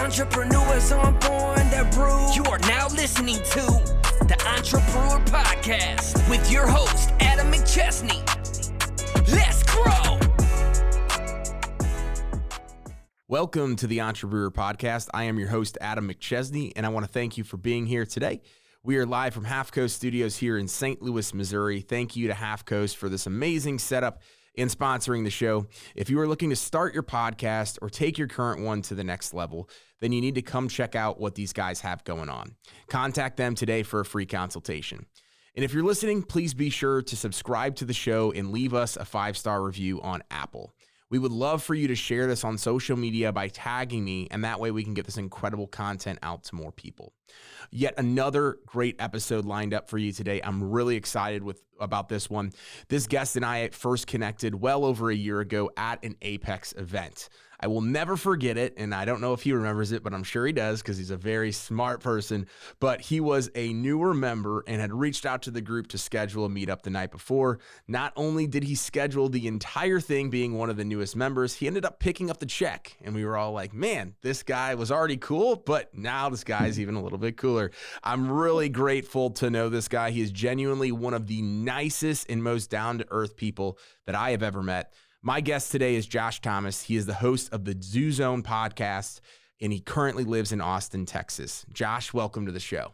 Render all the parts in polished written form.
Entrepreneurs on born that brew. You are now listening to the Entrepreneur Podcast with your host, Adam McChesney. Let's grow! Welcome to the Entrepreneur Podcast. I am your host, Adam McChesney, and I want to thank you for being here today. We are live from Half Coast Studios here in St. Louis, Missouri. Thank you to Half Coast for this amazing setup in sponsoring the show. If you are looking to start your podcast or take your current one to the next level, then you need to come check out what these guys have going on. Contact them today for a free consultation. And if you're listening, please be sure to subscribe to the show and leave us a 5-star review on Apple. We would love for you to share this on social media by tagging me, and that way we can get this incredible content out to more people. Yet another great episode lined up for you today. I'm really excited about this one. This guest and I first connected well over a year ago at an Apex event. I will never forget it, and I don't know if he remembers it, but I'm sure he does because he's a very smart person. But he was a newer member and had reached out to the group to schedule a meetup the night before. Not only did he schedule the entire thing being one of the newest members, he ended up picking up the check. And we were all like, man, this guy was already cool, but now this guy's even a little bit cooler. I'm really grateful to know this guy. He is genuinely one of the nicest and most down-to-earth people that I have ever met. My guest today is Josh Thomas. He is the host of the Zoo Zone podcast, and he currently lives in Austin, Texas. Josh, welcome to the show.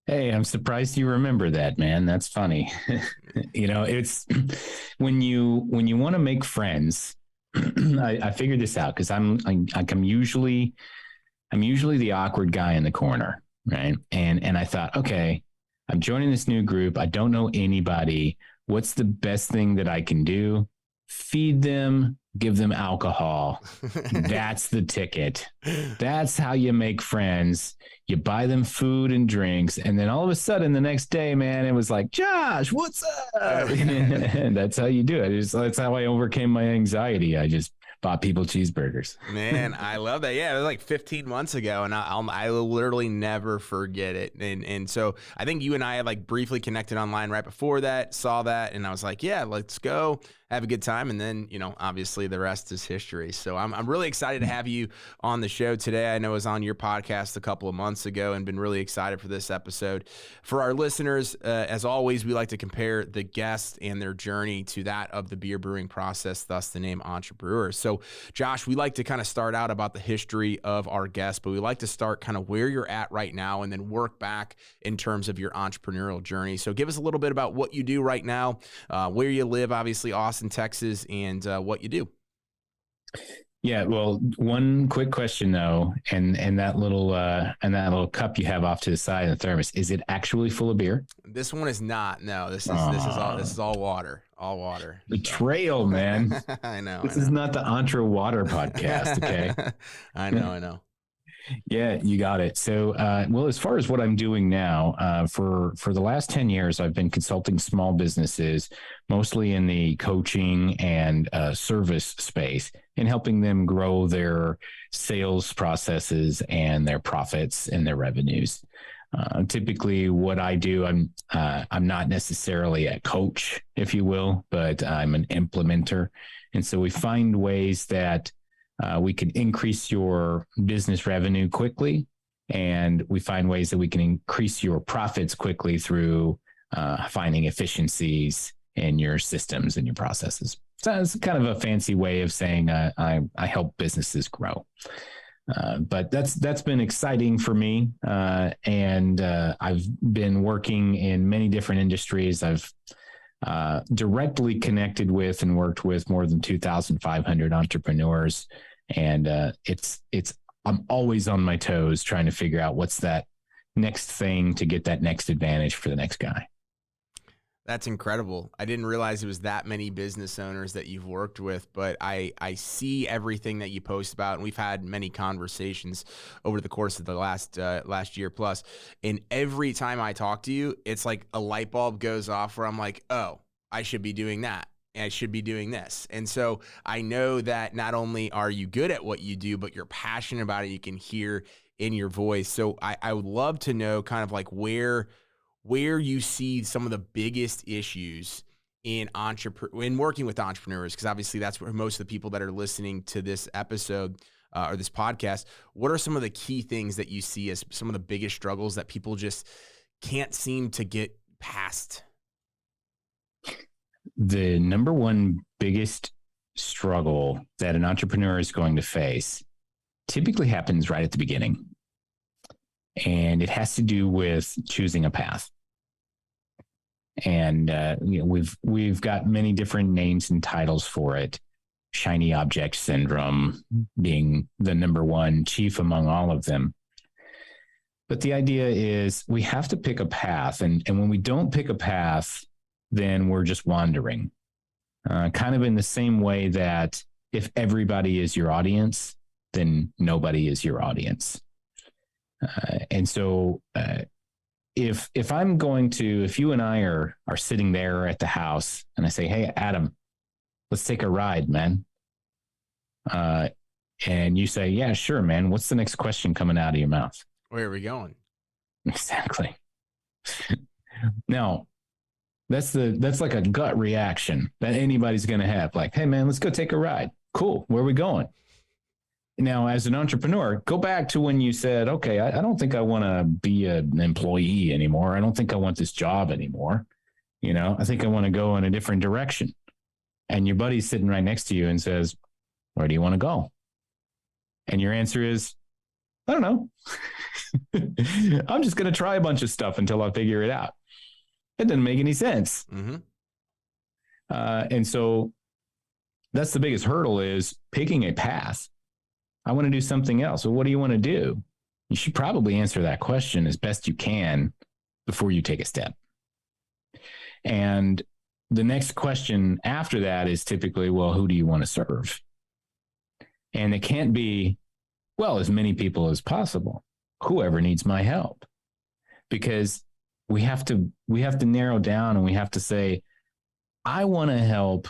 Hey, I'm surprised you remember that, man. That's funny. It's when you want to make friends. I figured this out because I'm usually the awkward guy in the corner, right? And I thought, okay, I'm joining this new group. I don't know anybody. What's the best thing that I can do? Feed them, give them alcohol. That's the ticket. That's how you make friends. You buy them food and drinks. And then all of a sudden the next day, man, it was like, Josh, what's up? And that's how you do it. That's how I overcame my anxiety. I just bought people cheeseburgers. Man, I love that. Yeah, it was like 15 months ago, and I'll literally never forget it. And so I think you and I had like briefly connected online right before that, saw that, and I was like, yeah, let's go have a good time. And then, obviously the rest is history. So I'm really excited to have you on the show today. I know I was on your podcast a couple of months ago and been really excited for this episode. For our listeners, as always, we like to compare the guest and their journey to that of the beer brewing process, thus the name Entrepreneur. So Josh, we like to kind of start out about the history of our guest, but we like to start kind of where you're at right now and then work back in terms of your entrepreneurial journey. So give us a little bit about what you do right now, where you live, obviously Austin, Texas, and what you do. Yeah, well, one quick question though, and that little cup you have off to the side of the thermos, is it actually full of beer? This one is not. No, this is all water. All water. Betrayal, man. I know. This is not the Entre Water podcast, okay? I know. Yeah, you got it. So, well, as far as what I'm doing now, for the last 10 years, I've been consulting small businesses, mostly in the coaching and service space, and helping them grow their sales processes and their profits and their revenues. Typically, what I do, I'm not necessarily a coach, if you will, but I'm an implementer, and so we find ways that we can increase your business revenue quickly, and we find ways that we can increase your profits quickly through finding efficiencies in your systems and your processes. So it's kind of a fancy way of saying I help businesses grow. But that's been exciting for me, and I've been working in many different industries. I've directly connected with and worked with more than 2,500 entrepreneurs. And I'm always on my toes trying to figure out what's that next thing to get that next advantage for the next guy. That's incredible. I didn't realize it was that many business owners that you've worked with, but I see everything that you post about, and we've had many conversations over the course of the last year plus. And every time I talk to you, it's like a light bulb goes off where I'm like, oh, I should be doing that. I should be doing this. And so I know that not only are you good at what you do, but you're passionate about it. You can hear in your voice. So I would love to know kind of like where you see some of the biggest issues in working with entrepreneurs, because obviously that's where most of the people that are listening to this episode or this podcast, what are some of the key things that you see as some of the biggest struggles that people just can't seem to get past? The number one biggest struggle that an entrepreneur is going to face typically happens right at the beginning. And it has to do with choosing a path. And we've got many different names and titles for it. Shiny object syndrome being the number one, chief among all of them. But the idea is we have to pick a path. And when we don't pick a path, then we're just wandering. Kind of in the same way that if everybody is your audience, then nobody is your audience. And so if you and I are sitting there at the house and I say, hey, Adam, let's take a ride, man. And you say, yeah, sure, man. What's the next question coming out of your mouth? Where are we going? Exactly. Now, that's like a gut reaction that anybody's going to have. Like, hey, man, let's go take a ride. Cool. Where are we going? Now, as an entrepreneur, go back to when you said, okay, I don't think I want to be an employee anymore. I don't think I want this job anymore. I think I want to go in a different direction. And your buddy's sitting right next to you and says, where do you want to go? And your answer is, I don't know. I'm just going to try a bunch of stuff until I figure it out. It doesn't make any sense. Mm-hmm. And so that's the biggest hurdle, is picking a path. I want to do something else. Well, what do you want to do? You should probably answer that question as best you can before you take a step. And the next question after that is typically, well, who do you want to serve? And it can't be, well, as many people as possible, whoever needs my help. Because we have to narrow down, and we have to say, I want to help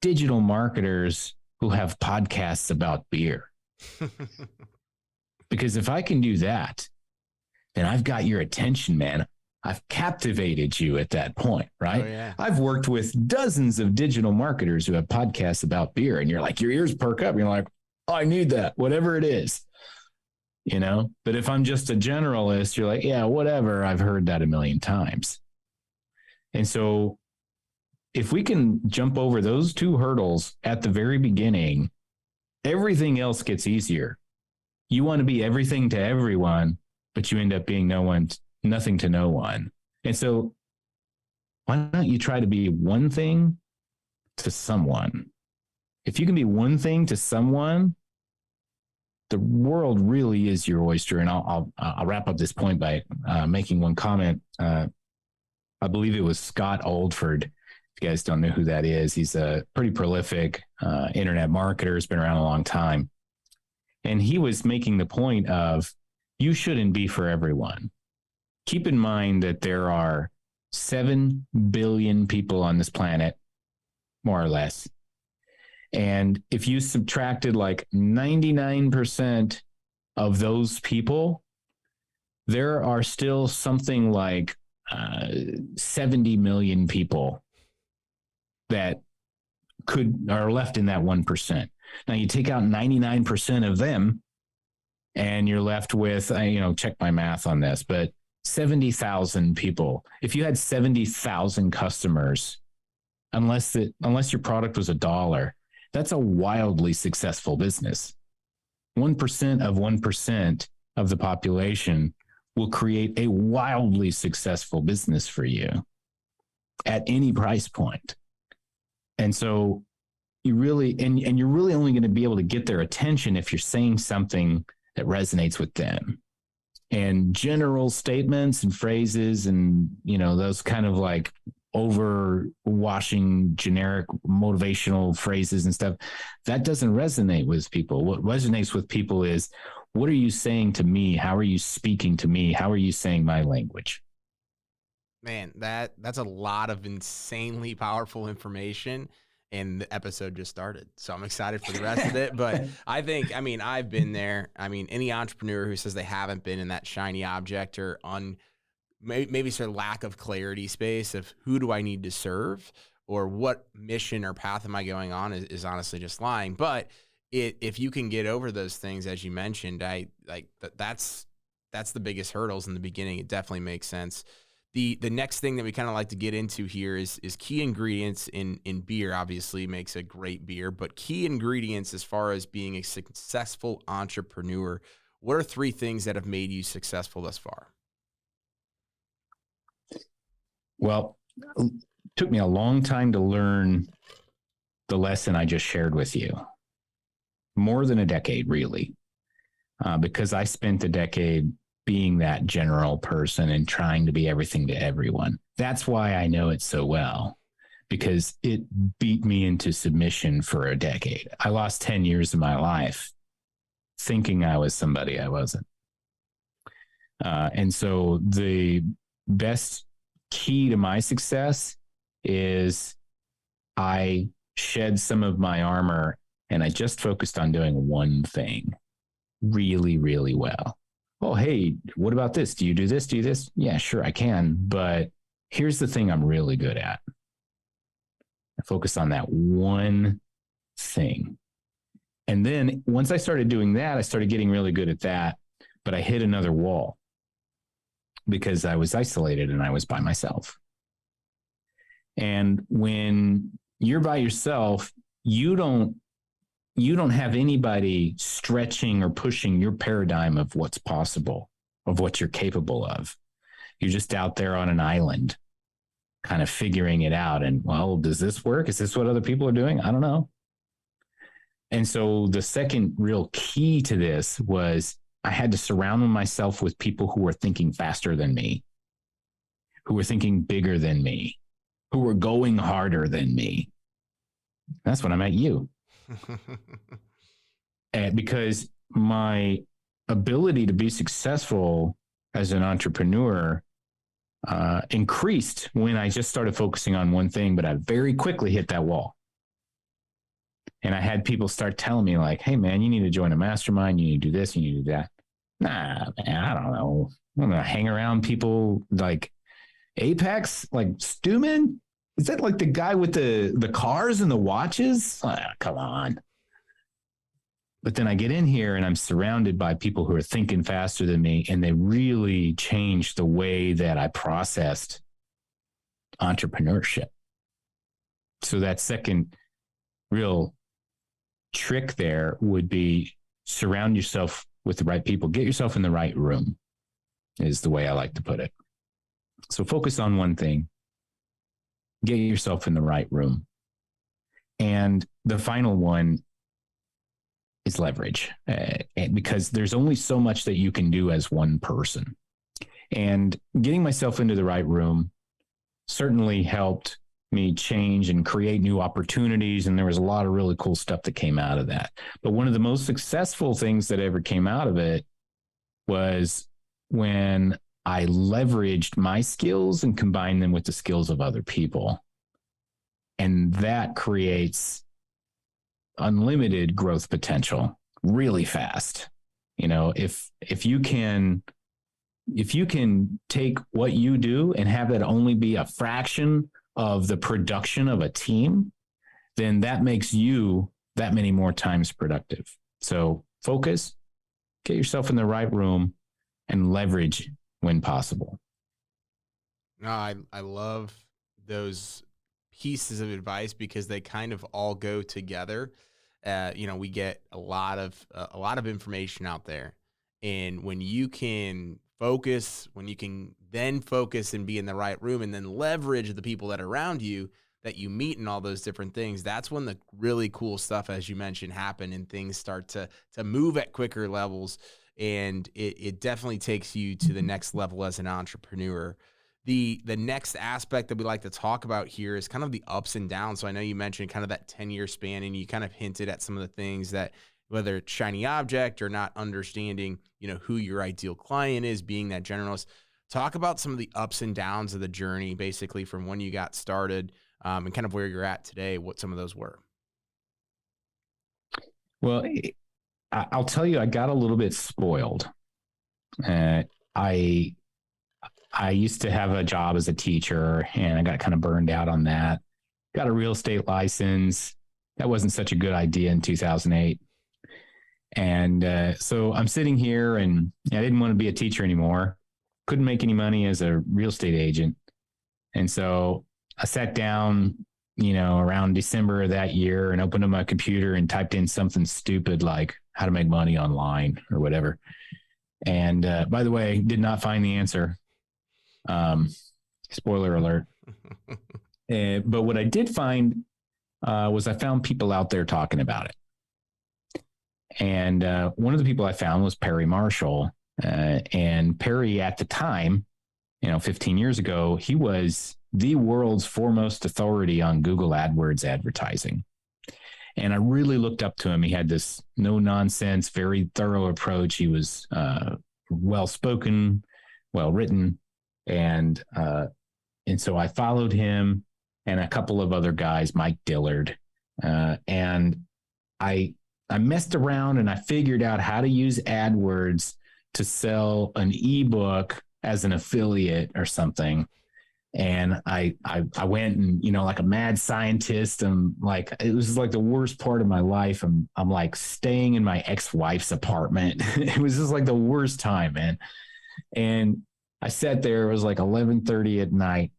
digital marketers who have podcasts about beer. Because if I can do that, then I've got your attention, man. I've captivated you at that point, right? Oh, yeah. I've worked with dozens of digital marketers who have podcasts about beer, and you're like, your ears perk up. You're like, oh, I need that, whatever it is, But if I'm just a generalist, you're like, yeah, whatever. I've heard that a million times. And so if we can jump over those two hurdles at the very beginning, everything else gets easier. You want to be everything to everyone, but you end up being nothing to no one. And so why don't you try to be one thing to someone? If you can be one thing to someone, the world really is your oyster. And I'll wrap up this point by making one comment. I believe it was Scott Oldford. If you guys don't know who that is, he's a pretty prolific internet marketer. Has been around a long time. And he was making the point of, you shouldn't be for everyone. Keep in mind that there are 7 billion people on this planet, more or less. And if you subtracted like 99% of those people, there are still something like 70 million people that are left in that 1%. Now you take out 99% of them and you're left with, check my math on this, but 70,000 people. If you had 70,000 customers, unless your product was $1, that's a wildly successful business. 1% of 1% of the population will create a wildly successful business for you at any price point. And so you really, and you're really only going to be able to get their attention if you're saying something that resonates with them. And general statements and phrases and, those kind of like overwashing generic motivational phrases and stuff, that doesn't resonate with people. What resonates with people is, what are you saying to me? How are you speaking to me? How are you saying my language? Man, that's a lot of insanely powerful information, and the episode just started. So I'm excited for the rest of it. But I've been there. Any entrepreneur who says they haven't been in that shiny object or maybe sort of lack of clarity space of who do I need to serve or what mission or path am I going on is honestly just lying. But if you can get over those things, as you mentioned, that's the biggest hurdles in the beginning. It definitely makes sense. The next thing that we kind of like to get into here is key ingredients in beer. Obviously makes a great beer, but key ingredients as far as being a successful entrepreneur. What are 3 things that have made you successful thus far? Well, it took me a long time to learn the lesson I just shared with you. More than a decade, really, because I spent a decade being that general person and trying to be everything to everyone. That's why I know it so well, because it beat me into submission for a decade. I lost 10 years of my life thinking I was somebody I wasn't. And so the best key to my success is I shed some of my armor and I just focused on doing one thing really, really well. Oh, hey, what about this? Do you do this? Do you do this? Yeah, sure, I can. But here's the thing I'm really good at. I focus on that one thing. And then once I started doing that, I started getting really good at that. But I hit another wall because I was isolated and I was by myself. And when you're by yourself, you don't have anybody stretching or pushing your paradigm of what's possible, of what you're capable of. You're just out there on an island, kind of figuring it out. And, well, does this work? Is this what other people are doing? I don't know. And so the second real key to this was I had to surround myself with people who were thinking faster than me, who were thinking bigger than me, who were going harder than me. That's when I met you. And because my ability to be successful as an entrepreneur increased when I just started focusing on one thing, but I very quickly hit that wall. And I had people start telling me like, hey man, you need to join a mastermind. You need to do this. You need to do that. Nah, man, I don't know. I'm going to hang around people like Apex, like Stuman. Is that like the guy with the cars and the watches? Come on. But then I get in here and I'm surrounded by people who are thinking faster than me, and they really changed the way that I processed entrepreneurship. So that second real trick there would be surround yourself with the right people. Get yourself in the right room is the way I like to put it. So focus on one thing. Get yourself in the right room. And the final one is leverage, because there's only so much that you can do as one person. And getting myself into the right room certainly helped me change and create new opportunities. And there was a lot of really cool stuff that came out of that. But one of the most successful things that ever came out of it was when I leveraged my skills and combined them with the skills of other people. And that creates unlimited growth potential really fast. You know, if you can take what you do and have that only be a fraction of the production of a team, then that makes you that many more times productive. So focus, get yourself in the right room, and leverage when possible. No, I love those pieces of advice because they kind of all go together. We get a lot of information out there, and when you can focus, when you can then focus and be in the right room and then leverage the people that are around you that you meet and all those different things, that's when the really cool stuff, as you mentioned, happen and things start to move at quicker levels. And it definitely takes you to the next level as an entrepreneur. The next aspect that we like to talk about here is kind of the ups and downs. So I know you mentioned kind of that 10-year span, and you kind of hinted at some of the things that, whether it's shiny object or not understanding, who your ideal client is, being that generalist. Talk about some of the ups and downs of the journey, basically from when you got started and kind of where you're at today, what some of those were. Well, I'll tell you, I got a little bit spoiled. I used to have a job as a teacher, and I got kind of burned out on that. Got a real estate license. That wasn't such a good idea in 2008. And so I'm sitting here, and I didn't want to be a teacher anymore. Couldn't make any money as a real estate agent. And so I sat down, around December of that year and opened up my computer and typed in something stupid like how to make money online or whatever. And by the way, did not find the answer. Spoiler alert. But what I did find was I found people out there talking about it. And one of the people I found was Perry Marshall. And Perry at the time, 15 years ago, he was the world's foremost authority on Google AdWords advertising. And I really looked up to him. He had this no nonsense, very thorough approach. He was well-spoken, well-written. And so I followed him and a couple of other guys, Mike Dillard. And I messed around and I figured out how to use AdWords to sell an ebook as an affiliate or something. And I went and, like a mad scientist, and like, it was like the worst part of my life. I'm like staying in my ex-wife's apartment. It was just like the worst time, man. And I sat there, it was like 11:30 at night,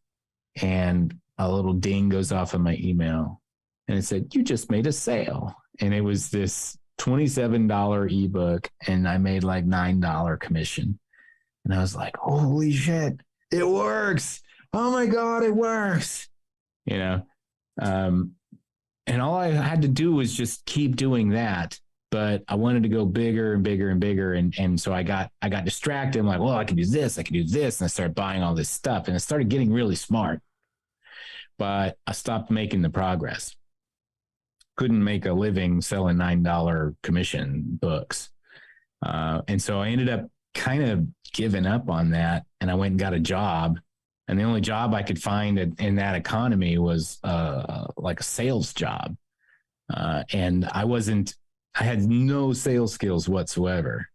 and a little ding goes off on my email, and it said, "You just made a sale." And it was this $27 ebook, and I made like $9 commission. And I was like, holy shit, it works. Oh my God, it works. And all I had to do was just keep doing that. But I wanted to go bigger and bigger and bigger. And so I got distracted. I'm like, well, I can do this. I can do this. And I started buying all this stuff, and I started getting really smart, but I stopped making the progress. Couldn't make a living selling $9 commission books. And so I ended up kind of giving up on that. And I went and got a job. And the only job I could find in that economy was like a sales job. And I had no sales skills whatsoever.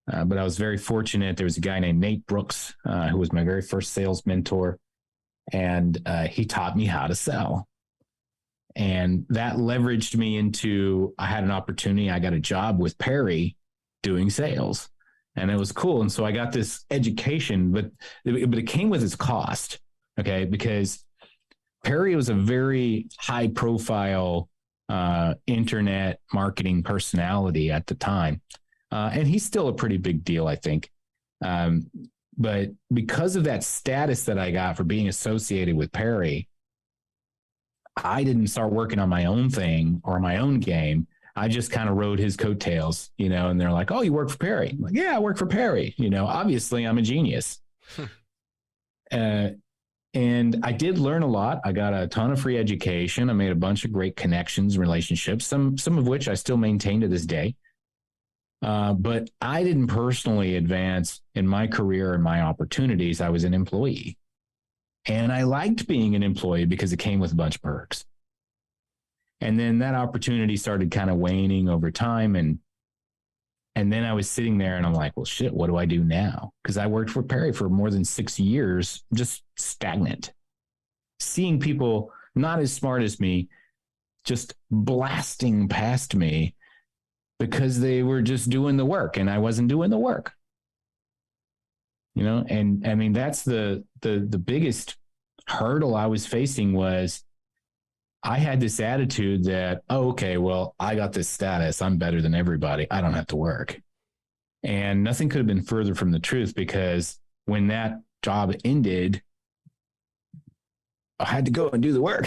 But I was very fortunate. There was a guy named Nate Brooks, who was my very first sales mentor. And he taught me how to sell. And that leveraged me into, I had an opportunity. I got a job with Perry doing sales, and it was cool. And so I got this education, but it came with its cost. Okay. Because Perry was a very high profile internet marketing personality at the time. And he's still a pretty big deal, I think. But because of that status that I got for being associated with Perry, I didn't start working on my own thing or my own game. I just kind of rode his coattails, and they're like, "Oh, you work for Perry?" I'm like, "Yeah, I work for Perry." Obviously I'm a genius. And I did learn a lot. I got a ton of free education. I made a bunch of great connections, relationships, some of which I still maintain to this day. But I didn't personally advance in my career and my opportunities. I was an employee. And I liked being an employee because it came with a bunch of perks. And then that opportunity started kind of waning over time. And then I was sitting there and I'm like, well, shit, what do I do now? Because I worked for Perry for more than 6 years, just stagnant. Seeing people not as smart as me, just blasting past me because they were just doing the work and I wasn't doing the work. And I mean, that's the biggest hurdle I was facing was I had this attitude that, oh, okay, well, I got this status. I'm better than everybody. I don't have to work. And nothing could have been further from the truth, because when that job ended, I had to go and do the work.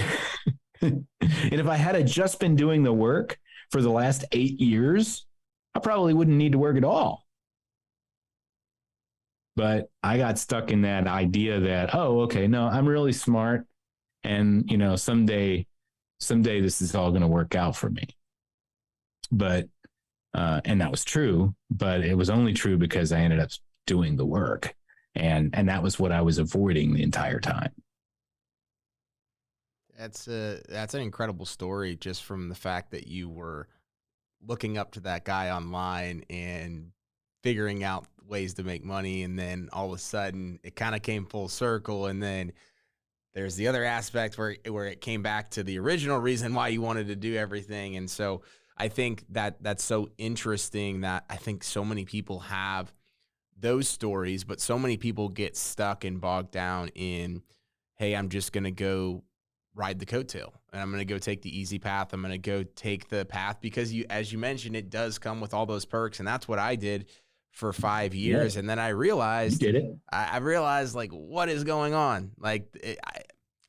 And if I had just been doing the work for the last 8 years, I probably wouldn't need to work at all. But I got stuck in that idea that, oh, okay, no, I'm really smart. And, someday this is all going to work out for me. But, and that was true, but it was only true because I ended up doing the work. And that was what I was avoiding the entire time. That's an incredible story, just from the fact that you were looking up to that guy online and figuring out ways to make money, and then all of a sudden it kind of came full circle. And then there's the other aspect where it came back to the original reason why you wanted to do everything. And so I think that that's so interesting that I think so many people have those stories, but so many people get stuck and bogged down in, hey, I'm just going to go ride the coattail and I'm going to go take the easy path. I'm going to go take the path because as you mentioned, it does come with all those perks. And that's what I did for 5 years. Yeah, And then I realized, you did it. I realized like, what is going on? Like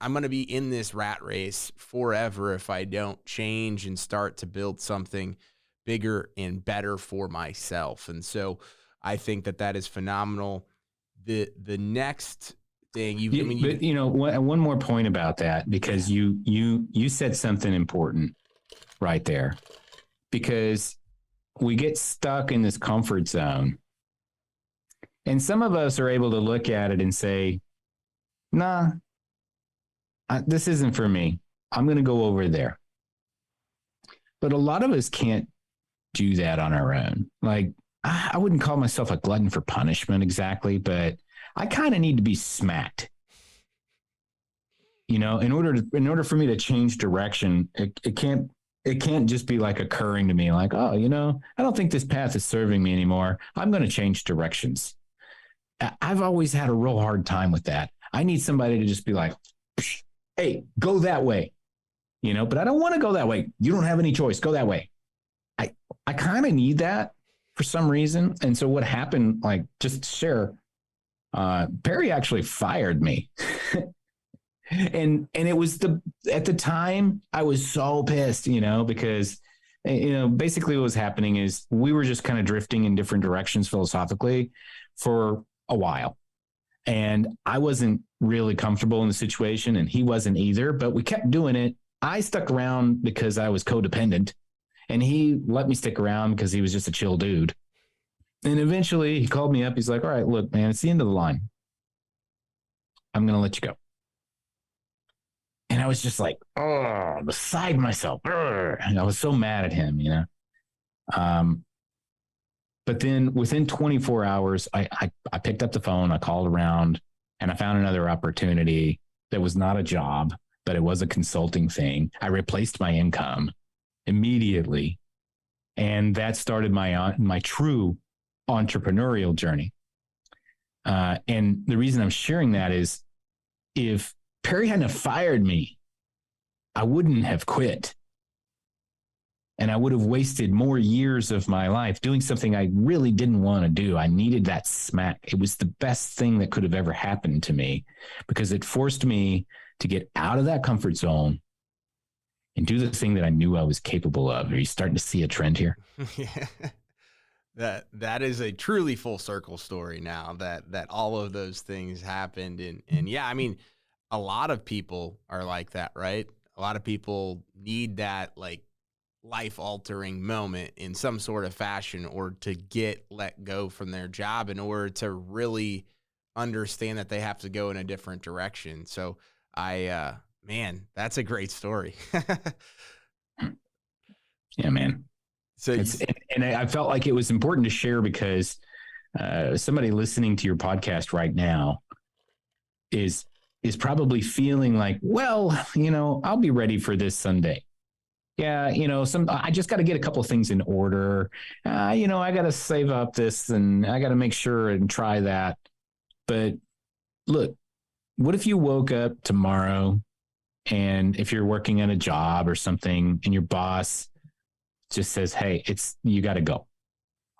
I'm going to be in this rat race forever if I don't change and start to build something bigger and better for myself. And so I think that is phenomenal. The next thing one more point about that, because you said something important right there, because we get stuck in this comfort zone, and some of us are able to look at it and say, nah, this isn't for me. I'm going to go over there. But a lot of us can't do that on our own. Like, I wouldn't call myself a glutton for punishment exactly, but I kind of need to be smacked. In order for me to change direction, it can't just be like occurring to me like, oh, I don't think this path is serving me anymore. I'm going to change directions. I've always had a real hard time with that. I need somebody to just be like, hey, go that way, but I don't want to go that way. You don't have any choice. Go that way. I kind of need that for some reason. And so what happened, like, just to share, Perry actually fired me. and it was at the time I was so pissed, because, basically what was happening is we were just kind of drifting in different directions philosophically for a while. And I wasn't really comfortable in the situation and he wasn't either, but we kept doing it. I stuck around because I was codependent, and he let me stick around because he was just a chill dude. And eventually he called me up. He's like, all right, look, man, it's the end of the line. I'm going to let you go. And I was just like, beside myself. And I was so mad at him, But then within 24 hours, I picked up the phone, I called around, and I found another opportunity that was not a job, but it was a consulting thing. I replaced my income immediately. And that started my true entrepreneurial journey. And the reason I'm sharing that is, if Perry hadn't have fired me, I wouldn't have quit. And I would have wasted more years of my life doing something I really didn't want to do. I needed that smack. It was the best thing that could have ever happened to me, because it forced me to get out of that comfort zone and do the thing that I knew I was capable of. Are you starting to see a trend here? Yeah. That is a truly full circle story now that all of those things happened. And yeah, I mean, a lot of people are like that, right? A lot of people need that like life altering moment in some sort of fashion, or to get let go from their job in order to really understand that they have to go in a different direction. So man, that's a great story. Yeah, man. So and I felt like it was important to share, because somebody listening to your podcast right now is probably feeling like, well, I'll be ready for this Sunday. Yeah, I just got to get a couple of things in order. I got to save up this, and I got to make sure and try that. But look, what if you woke up tomorrow, and if you're working at a job or something, and your boss just says, hey, you got to go?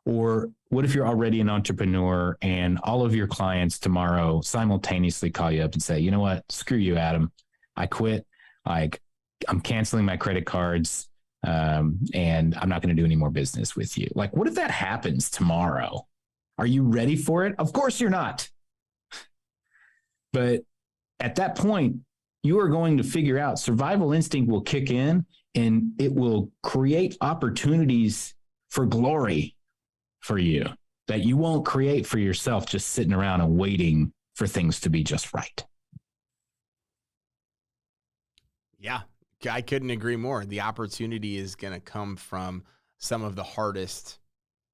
Or what if you're already an entrepreneur and all of your clients tomorrow simultaneously call you up and say, you know what, screw you, Adam, I quit. Like, I'm canceling my credit cards, and I'm not going to do any more business with you. Like, what if that happens tomorrow? Are you ready for it? Of course you're not. But at that point, you are going to figure out, survival instinct will kick in, and it will create opportunities for glory for you that you won't create for yourself just sitting around and waiting for things to be just right. Yeah, I couldn't agree more. The opportunity is going to come from some of the hardest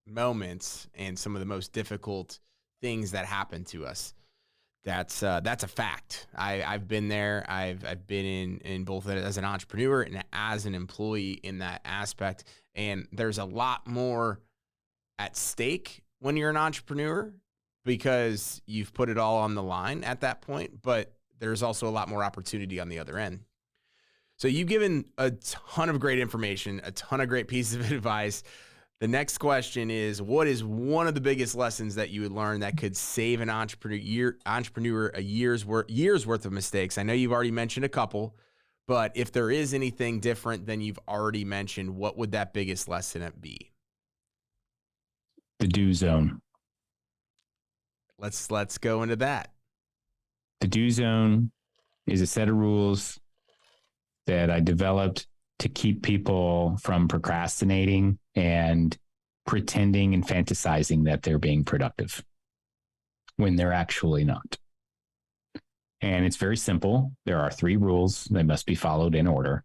moments and some of the most difficult things that happen to us. That's a fact. I've been there. I've been in both as an entrepreneur and as an employee in that aspect. And there's a lot more at stake when you're an entrepreneur because you've put it all on the line at that point, but there's also a lot more opportunity on the other end. So you've given a ton of great information, a ton of great pieces of advice. The next question is, what is one of the biggest lessons that you would learn that could save an entrepreneur a year's worth of mistakes? I know you've already mentioned a couple, but if there is anything different than you've already mentioned, what would that biggest lesson be? The do zone. Let's go into that. The do zone is a set of rules that I developed to keep people from procrastinating and pretending and fantasizing that they're being productive when they're actually not. And it's very simple. There are 3 rules. They must be followed in order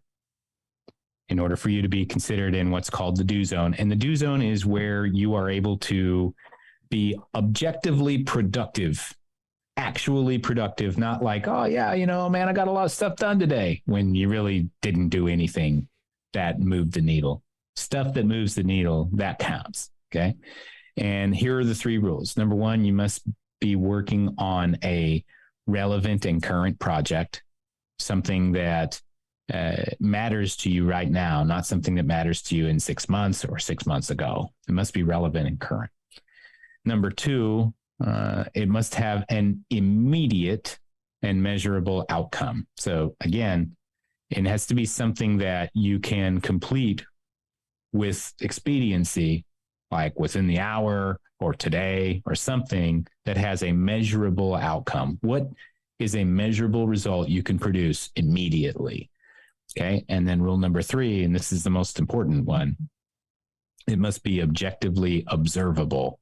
for you to be considered in what's called the do zone. And the do zone is where you are able to be objectively productive, actually productive, not like, oh yeah, man, I got a lot of stuff done today, when you really didn't do anything that moved the needle. Stuff that moves the needle, that counts. Okay. And here are the 3 rules. Number 1, you must be working on a relevant and current project, something that matters to you right now, not something that matters to you in 6 months or 6 months ago. It must be relevant and current. Number 2, it must have an immediate and measurable outcome. So again, it has to be something that you can complete with expediency, like within the hour or today, or something that has a measurable outcome. What is a measurable result you can produce immediately? Okay. And then rule number 3, and this is the most important one, it must be objectively observable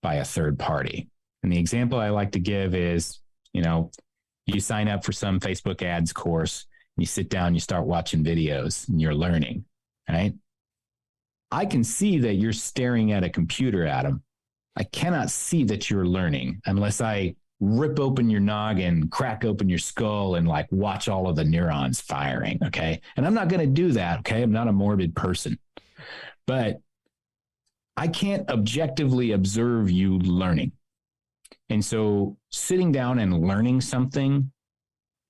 by a third party. And the example I like to give is, you sign up for some Facebook ads course, you sit down, you start watching videos, and you're learning, right? I can see that you're staring at a computer, Adam. I cannot see that you're learning unless I rip open your noggin, crack open your skull, and like watch all of the neurons firing. Okay. And I'm not going to do that. Okay. I'm not a morbid person, but I can't objectively observe you learning. And so sitting down and learning something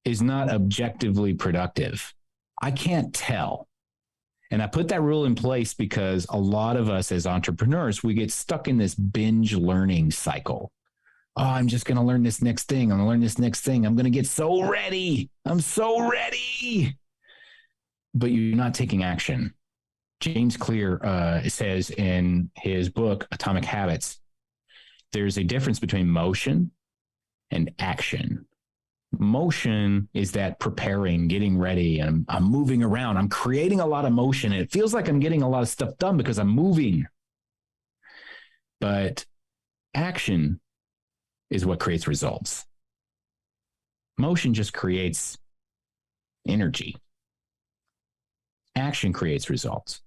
is not objectively productive. I can't tell. And I put that rule in place because a lot of us as entrepreneurs, we get stuck in this binge learning cycle. Oh, I'm just going to learn this next thing. I'm going to learn this next thing. I'm going to get so ready. I'm so ready. But you're not taking action. James Clear says in his book, Atomic Habits, there's a difference between motion and action. Motion is that preparing, getting ready, and I'm moving around. I'm creating a lot of motion. And it feels like I'm getting a lot of stuff done because I'm moving. But action is what creates results. Motion just creates energy. Action creates results.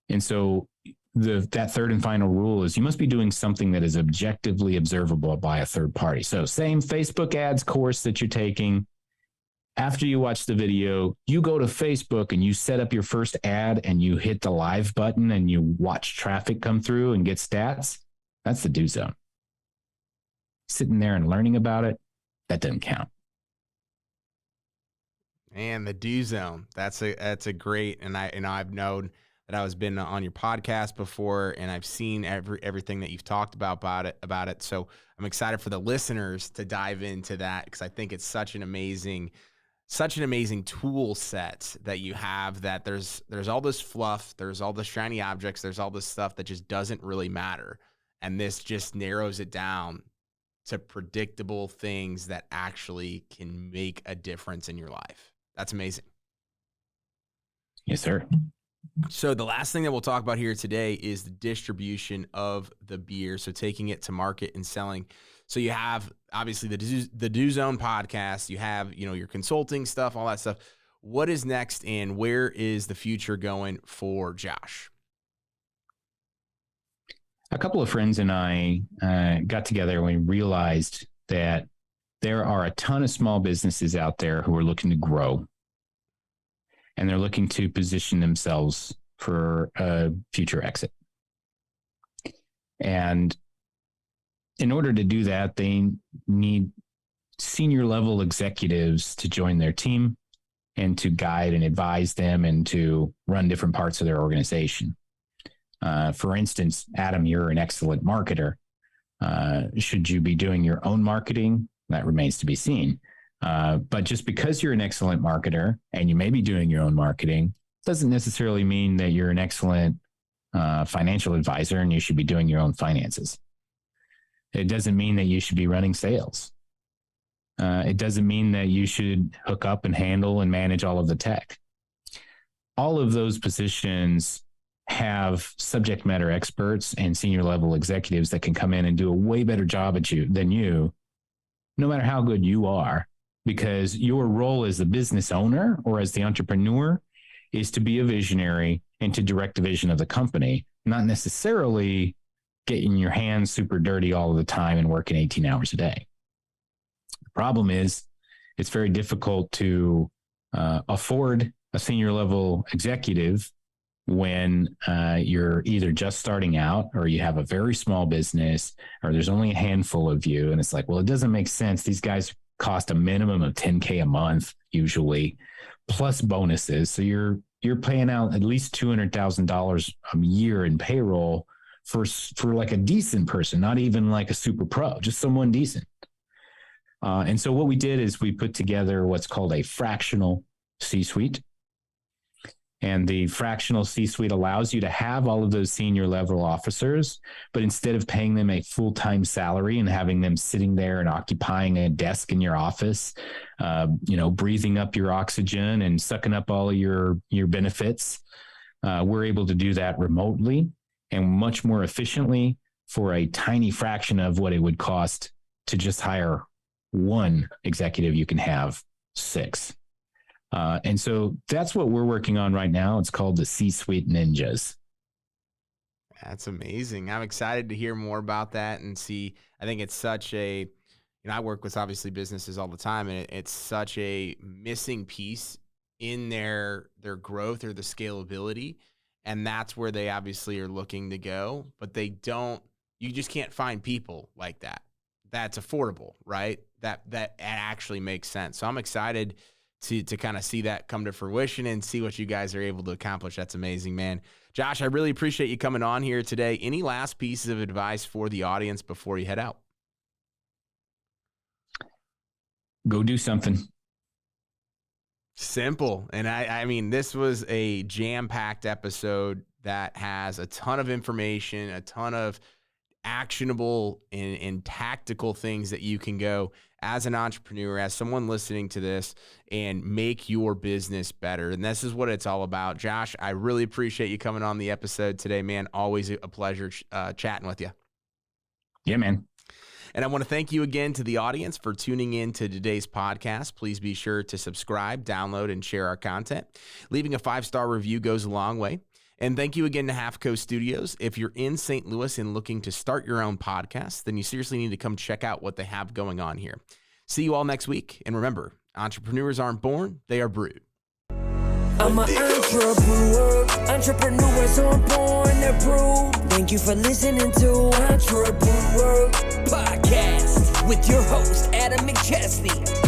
And so that third and final rule is you must be doing something that is objectively observable by a third party. So same Facebook ads course that you're taking. After you watch the video, you go to Facebook and you set up your first ad and you hit the live button and you watch traffic come through and get stats. That's the do zone. Sitting there and learning about it, that doesn't count. And the do zone, that's a great, and I've known that I was been on your podcast before, and I've seen everything that you've talked about it. So I'm excited for the listeners to dive into that, because I think it's such an amazing tool set that you have, that there's all this fluff, there's all the shiny objects, there's all this stuff that just doesn't really matter. And this just narrows it down to predictable things that actually can make a difference in your life. That's amazing. Yes, sir. So the last thing that we'll talk about here today is the distribution of the beer. So taking it to market and selling. So you have obviously the Do Zone podcast, you have, your consulting stuff, all that stuff. What is next, and where is the future going for Josh? A couple of friends and I got together and we realized that there are a ton of small businesses out there who are looking to grow, and they're looking to position themselves for a future exit. And in order to do that, they need senior level executives to join their team and to guide and advise them and to run different parts of their organization. For instance, Adam, you're an excellent marketer. Should you be doing your own marketing? That remains to be seen. But just because you're an excellent marketer and you may be doing your own marketing doesn't necessarily mean that you're an excellent financial advisor and you should be doing your own finances. It doesn't mean that you should be running sales. It doesn't mean that you should hook up and handle and manage all of the tech. All of those positions have subject matter experts and senior level executives that can come in and do a way better job than you, no matter how good you are, because your role as the business owner or as the entrepreneur is to be a visionary and to direct the vision of the company, not necessarily getting your hands super dirty all of the time and working 18 hours a day. The problem is it's very difficult to afford a senior level executive when you're either just starting out or you have a very small business or there's only a handful of you. And it's like, well, it doesn't make sense. These guys cost a minimum of $10K a month, usually, plus bonuses. So you're paying out at least $200,000 a year in payroll for like a decent person, not even like a super pro, just someone decent. And so what we did is we put together what's called a fractional C-suite. And the fractional C-suite allows you to have all of those senior level officers, but instead of paying them a full-time salary and having them sitting there and occupying a desk in your office, breathing up your oxygen and sucking up all of your benefits, we're able to do that remotely and much more efficiently for a tiny fraction of what it would cost to just hire one executive. You can have 6. And so that's what we're working on right now. It's called the C-Suite Ninjas. That's amazing. I'm excited to hear more about that and see. I think it's such a, I work with obviously businesses all the time, and it's such a missing piece in their growth or the scalability. And that's where they obviously are looking to go, but you just can't find people like that. That's affordable, right? That actually makes sense. So I'm excited to kind of see that come to fruition and see what you guys are able to accomplish. That's amazing, man. Josh, I really appreciate you coming on here today. Any last pieces of advice for the audience before you head out? Go do something. Simple. And I mean, this was a jam-packed episode that has a ton of information, a ton of actionable and tactical things that you can go as an entrepreneur, as someone listening to this, and make your business better. And this is what it's all about. Josh, I really appreciate you coming on the episode today, man. Always a pleasure chatting with you. Yeah, man. And I want to thank you again to the audience for tuning in to today's podcast. Please be sure to subscribe, download, and share our content. Leaving a 5-star review goes a long way. And thank you again to Half Coast Studios. If you're in St. Louis and looking to start your own podcast, then you seriously need to come check out what they have going on here. See you all next week. And remember, entrepreneurs aren't born, they are brewed. I'm an entrepreneur. Entrepreneurs aren't born, they're brewed. Thank you for listening to Entrepreneur Podcast with your host, Adam McChesney.